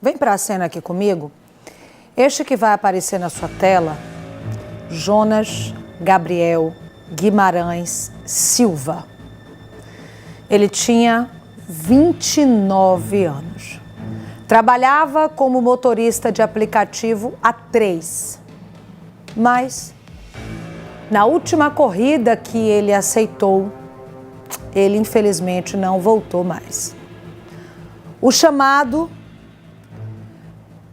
Vem para a cena aqui comigo. Este que vai aparecer na sua tela, Jonas Gabriel Guimarães Silva. Ele tinha 29 anos. Trabalhava como motorista de aplicativo há 3. Mas, na última corrida que ele aceitou, ele infelizmente não voltou mais. O chamado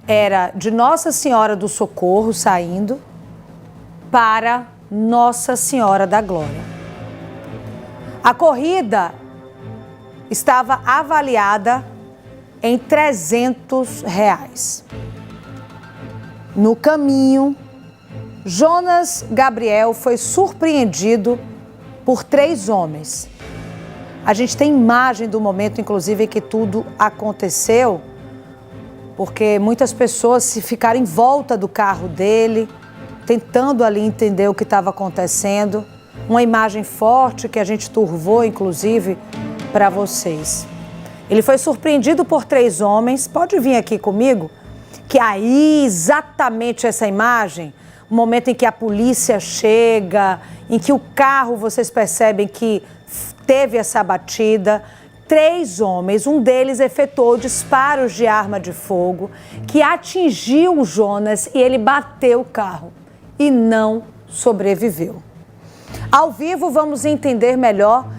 era de Nossa Senhora do Socorro saindo para Nossa Senhora da Glória. A corrida estava avaliada em R$300. No caminho, Jonas Gabriel foi surpreendido por 3 homens. A gente tem imagem do momento, inclusive, em que tudo aconteceu, porque muitas pessoas se ficaram em volta do carro dele, tentando ali entender o que estava acontecendo. Uma imagem forte que a gente turvou, inclusive, para vocês. Ele foi surpreendido por 3 homens. Pode vir aqui comigo, que aí exatamente essa imagem, o momento em que a polícia chega, em que o carro, vocês percebem que teve essa batida. 3 homens, um deles efetuou disparos de arma de fogo que atingiu o Jonas e ele bateu o carro e não sobreviveu. Ao vivo vamos entender melhor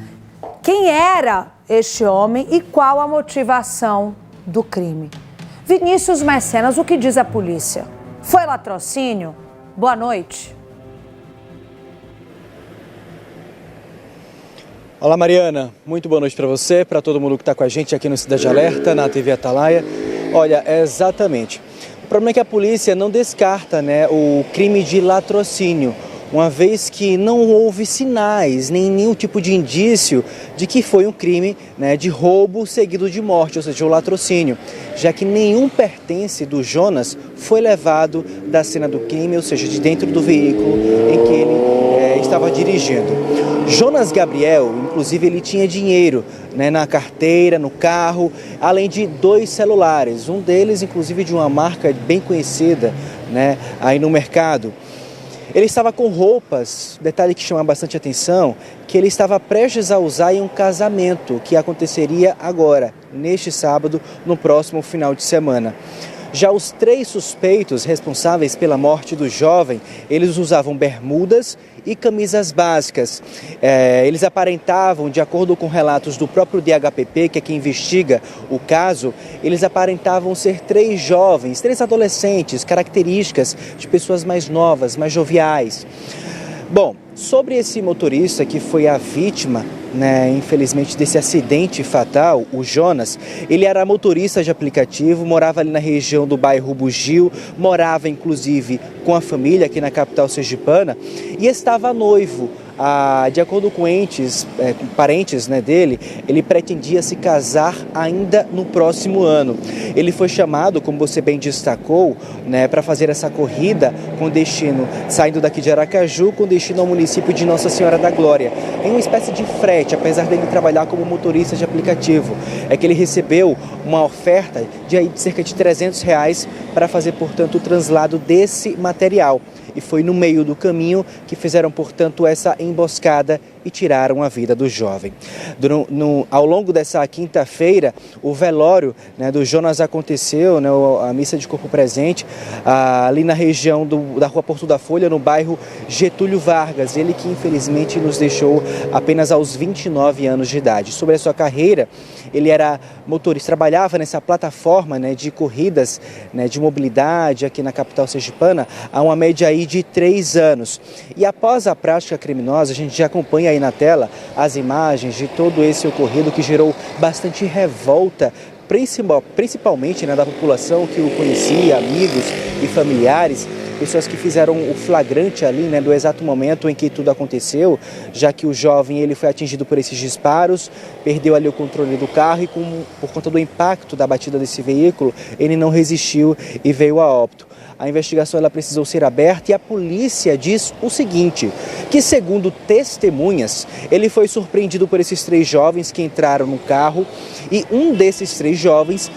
quem era este homem e qual a motivação do crime. Vinícius Mecenas, o que diz a polícia? Foi latrocínio? Boa noite. Olá, Mariana. Muito boa noite para você, para todo mundo que está com a gente aqui no Cidade Alerta, na TV Atalaia. Olha, exatamente. O problema é que a polícia não descarta, o crime de latrocínio, uma vez que não houve sinais, nem nenhum tipo de indício de que foi um crime de roubo seguido de morte, ou seja, o latrocínio, já que nenhum pertence do Jonas foi levado da cena do crime, ou seja, de dentro do veículo em que ele estava dirigindo. Jonas Gabriel, inclusive, ele tinha dinheiro na carteira, no carro, além de 2 celulares, um deles, inclusive, de uma marca bem conhecida aí no mercado. Ele estava com roupas, detalhe que chama bastante atenção, que ele estava prestes a usar em um casamento que aconteceria agora, neste sábado, no próximo final de semana. Já os 3 suspeitos responsáveis pela morte do jovem, eles usavam bermudas e camisas básicas. Eles aparentavam, de acordo com relatos do próprio DHPP, que é quem investiga o caso, eles aparentavam ser 3 jovens, 3 adolescentes, características de pessoas mais novas, mais joviais. Bom, sobre esse motorista que foi a vítima, infelizmente, desse acidente fatal, o Jonas, ele era motorista de aplicativo, morava ali na região do bairro Bugio, morava inclusive com a família aqui na capital sergipana e estava noivo. De acordo com parentes dele, ele pretendia se casar ainda no próximo ano. Ele foi chamado, como você bem destacou, para fazer essa corrida com destino, saindo daqui de Aracaju, com destino ao município de Nossa Senhora da Glória. Em uma espécie de frete, apesar dele trabalhar como motorista de aplicativo. É que ele recebeu uma oferta de cerca de R$300 para fazer, portanto, o translado desse material. E foi no meio do caminho que fizeram, portanto, essa emboscada e tiraram a vida do jovem. Ao longo dessa quinta-feira, o velório do Jonas aconteceu, a missa de corpo presente, ali na região da Rua Porto da Folha, no bairro Getúlio Vargas. Ele que, infelizmente, nos deixou apenas aos 29 anos de idade. Sobre a sua carreira, ele era motorista, trabalhava nessa plataforma de corridas de mobilidade aqui na capital sergipana há uma média aí de 3 anos. E após a prática criminosa, a gente já acompanha aí na tela as imagens de todo esse ocorrido que gerou bastante revolta, principalmente da população que o conhecia, amigos e familiares, pessoas que fizeram o flagrante ali do exato momento em que tudo aconteceu, já que o jovem ele foi atingido por esses disparos, perdeu ali o controle do carro e por conta do impacto da batida desse veículo, ele não resistiu e veio a óbito. a investigação ela precisou ser aberta e a polícia diz o seguinte, que segundo testemunhas, ele foi surpreendido por esses 3 jovens que entraram no carro e um desses 3 jovens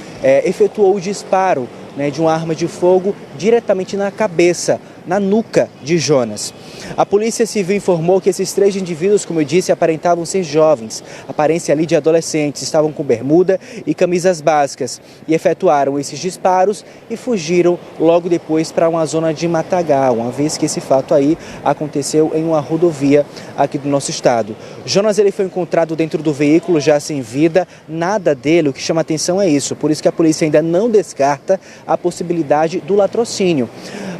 efetuou o disparo, né, de uma arma de fogo diretamente na cabeça, na nuca de Jonas. A Polícia Civil informou que esses 3 indivíduos, como eu disse, aparentavam ser jovens, aparência ali de adolescentes, estavam com bermuda e camisas básicas e efetuaram esses disparos e fugiram logo depois para uma zona de matagal, uma vez que esse fato aí aconteceu em uma rodovia aqui do nosso estado. Jonas ele foi encontrado dentro do veículo já sem vida, nada dele, o que chama atenção é isso, por isso que a polícia ainda não descarta a possibilidade do latrocínio.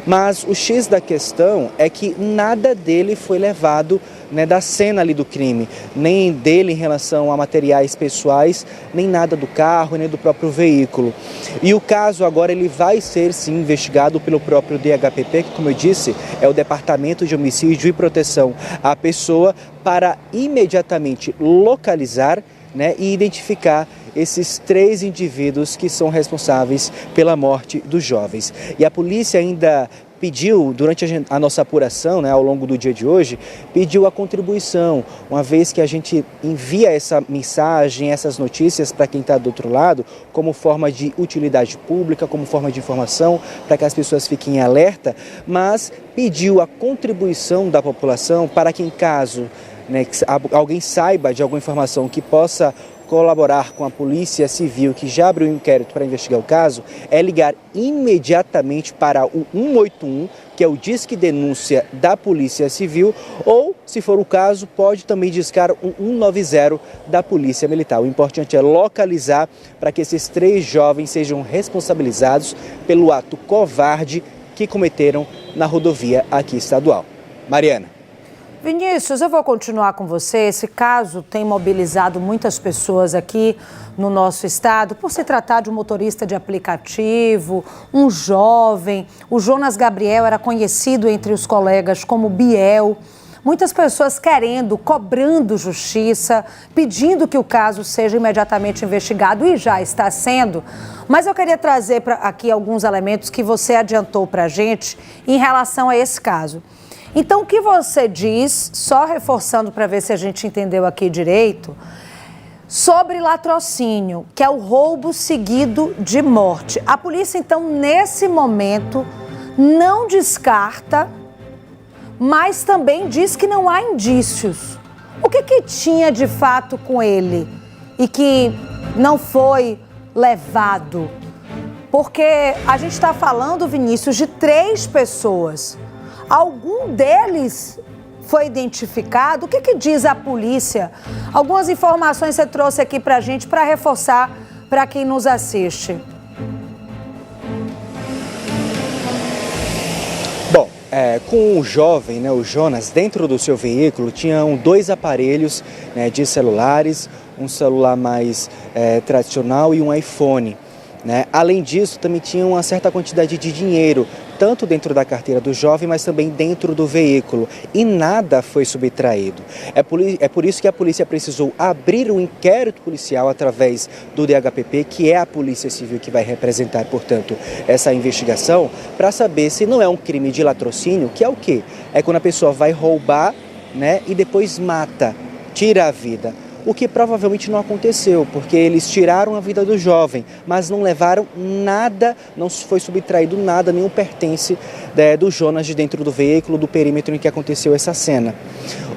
Mas o X da questão é que nada dele foi levado, né, da cena ali do crime, nem dele em relação a materiais pessoais, nem nada do carro, nem do próprio veículo. E o caso agora ele vai ser sim investigado pelo próprio DHPP, que como eu disse, é o Departamento de Homicídio e Proteção à Pessoa, para imediatamente localizar, né, e identificar esses 3 indivíduos que são responsáveis pela morte dos jovens. E a polícia ainda pediu, durante a nossa apuração, né, ao longo do dia de hoje, pediu a contribuição, uma vez que a gente envia essa mensagem, essas notícias para quem está do outro lado, como forma de utilidade pública, como forma de informação, para que as pessoas fiquem em alerta, mas pediu a contribuição da população para que em caso, né, que alguém saiba de alguma informação que possa colaborar com a Polícia Civil, que já abriu um inquérito para investigar o caso, é ligar imediatamente para o 181, que é o Disque Denúncia da Polícia Civil, ou, se for o caso, pode também discar o 190 da Polícia Militar. O importante é localizar para que esses 3 jovens sejam responsabilizados pelo ato covarde que cometeram na rodovia aqui estadual. Mariana. Vinícius, eu vou continuar com você. Esse caso tem mobilizado muitas pessoas aqui no nosso estado por se tratar de um motorista de aplicativo, um jovem. O Jonas Gabriel era conhecido entre os colegas como Biel. Muitas pessoas querendo, cobrando justiça, pedindo que o caso seja imediatamente investigado e já está sendo. Mas eu queria trazer aqui alguns elementos que você adiantou para a gente em relação a esse caso. Então, o que você diz, só reforçando para ver se a gente entendeu aqui direito, sobre latrocínio, que é o roubo seguido de morte. A polícia, então, nesse momento, não descarta, mas também diz que não há indícios. O que tinha de fato com ele e que não foi levado? Porque a gente está falando, Vinícius, de 3 pessoas. Algum deles foi identificado? O que diz a polícia? Algumas informações você trouxe aqui para a gente para reforçar para quem nos assiste. Bom, com o jovem, né, o Jonas, dentro do seu veículo tinham 2 aparelhos, né, de celulares, um celular mais tradicional e um iPhone. Né? Além disso, também tinha uma certa quantidade de dinheiro, tanto dentro da carteira do jovem, mas também dentro do veículo. E nada foi subtraído. É por isso que a polícia precisou abrir um inquérito policial através do DHPP, que é a Polícia Civil que vai representar, portanto, essa investigação, para saber se não é um crime de latrocínio, que é o quê? É quando a pessoa vai roubar, né, e depois mata, tira a vida. O que provavelmente não aconteceu, porque eles tiraram a vida do jovem, mas não levaram nada, não foi subtraído nada, nenhum pertence do Jonas de dentro do veículo, do perímetro em que aconteceu essa cena.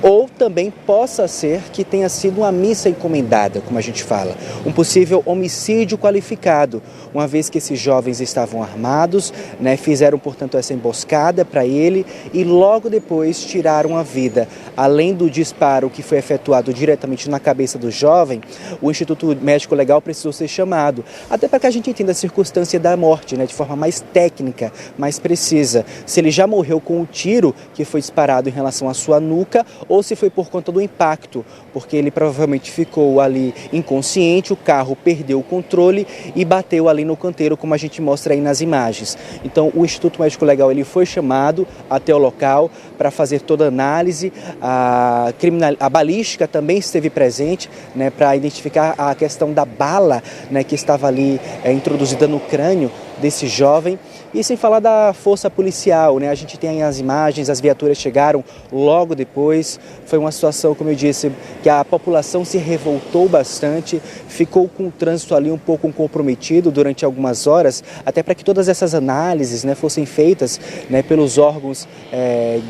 Ou também possa ser que tenha sido uma missa encomendada, como a gente fala, um possível homicídio qualificado, uma vez que esses jovens estavam armados, né, fizeram, portanto, essa emboscada para ele e logo depois tiraram a vida. Além do disparo que foi efetuado diretamente na cabeça do jovem, o Instituto Médico Legal precisou ser chamado, até para que a gente entenda a circunstância da morte, né, de forma mais técnica, mais precisa. Se ele já morreu com o tiro que foi disparado em relação à sua nuca ou se foi por conta do impacto, porque ele provavelmente ficou ali inconsciente, o carro perdeu o controle e bateu ali no canteiro, como a gente mostra aí nas imagens. Então, o Instituto Médico Legal ele foi chamado até o local para fazer toda a análise, a balística também esteve presente, né, para identificar a questão da bala, né, que estava ali introduzida no crânio desse jovem. E sem falar da força policial, né? A gente tem as imagens, as viaturas chegaram logo depois. Foi uma situação, como eu disse, que a população se revoltou bastante, ficou com o trânsito ali um pouco comprometido durante algumas horas, até para que todas essas análises, né, fossem feitas, né, pelos órgãos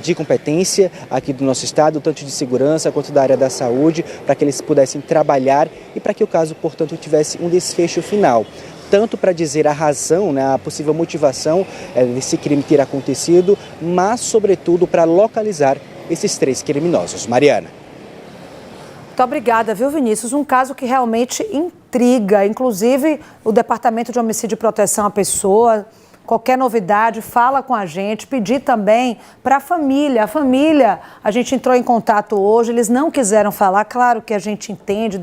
de competência aqui do nosso estado, tanto de segurança quanto da área da saúde, para que eles pudessem trabalhar e para que o caso, portanto, tivesse um desfecho final. Tanto para dizer a razão, né, a possível motivação desse crime ter acontecido, mas, sobretudo, para localizar esses 3 criminosos. Mariana. Muito obrigada, viu, Vinícius? Um caso que realmente intriga. Inclusive, o Departamento de Homicídio e Proteção à Pessoa, qualquer novidade, fala com a gente. Pedir também para a família. A gente entrou em contato hoje, eles não quiseram falar. Claro que a gente entende,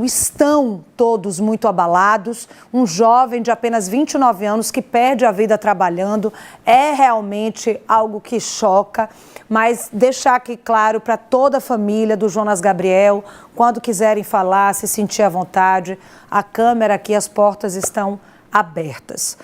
estão todos muito abalados. Um jovem de apenas 29 anos que perde a vida trabalhando é realmente algo que choca, mas deixar aqui claro para toda a família do Jonas Gabriel, quando quiserem falar, se sentir à vontade, a câmera aqui, as portas estão abertas.